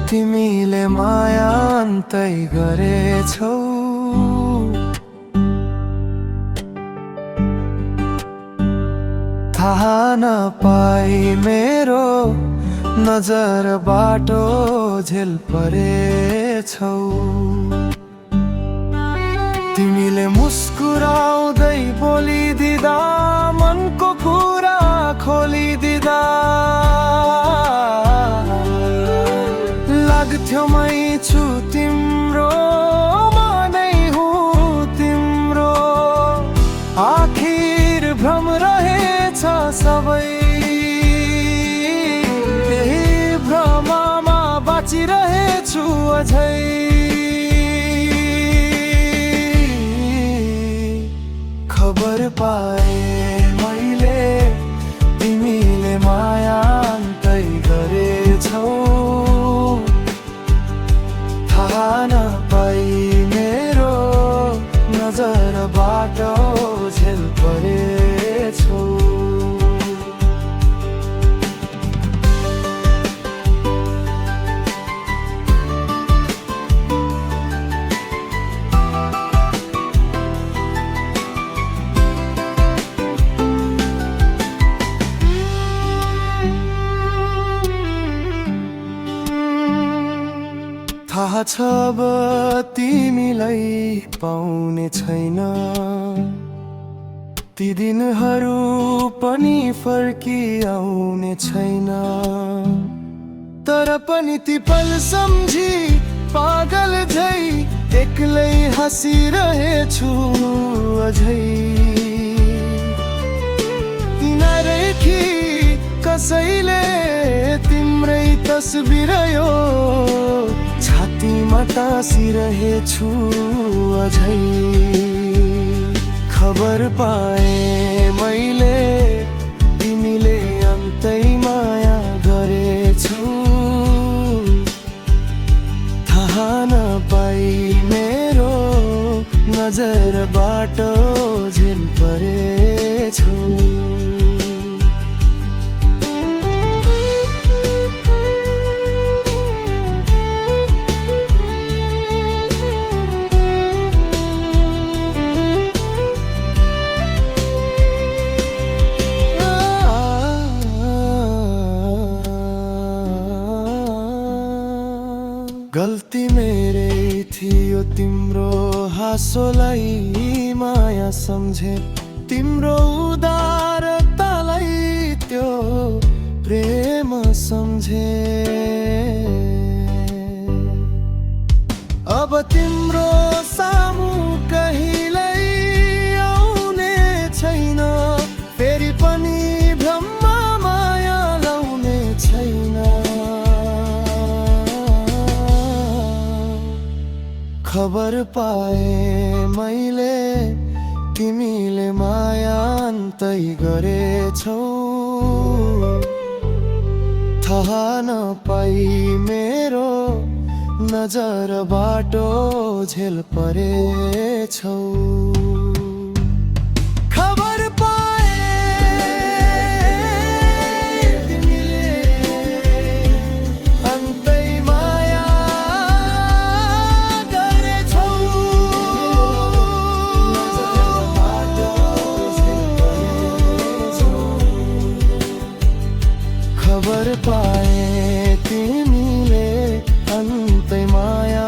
तिमीले माया अन्तै गरेछौ। थाहा नपाई मेरो नजरबाट झेल परेछौ। तिमीले मुस्कुराउँदै बोलिदिँदा मनको कुरा खोलिदिँदा लाग्थ्यो मै छु तिम्रो, म नै हुँ तिम्रो। आखिर भ्रम रहेछ सबै, यही भ्रममा बाँचिरहेछु अझै। खबर पाए मैले तिमीले माया अन्तै गरेछौ। थाहा नपाई मेरो नजरबाट झेल परेछौ। थाहा छ अब तिमीलाई पाउने छैन, ती दिनहरू पनि फर्किआउने छैन। तर पनि ती पल सम्झी पागल झै एक्लै हाँसिरहेछु अझै। तिनीदेखि कसैले तिम्रै तस्बिर यो छातीमा टाँसिरहेछु अझै। खबर पाए मैले तिमीले अन्तै माया गरेछौ। थाहा नपाई मेरो नजरबाट झेल परेछौ। गल्ती मेरै थियो तिम्रो हाँसोलाई माया सम्झे, तिम्रो उदारतालाई त्यो प्रेम सम्झे। अब तिम्रो सामु कहिल्यै आउने छैन, फेरि पनि भ्रममा माया लाउने छैन। खबर पाए मैले तिमीले माया अन्तै गरेछौ। थाहा नपाई मेरो नजरबाट झेल परेछौ। खबर पाए तिमीले अन्तै माया गरेछौ। खबर पाए तिमीले अन्तै माया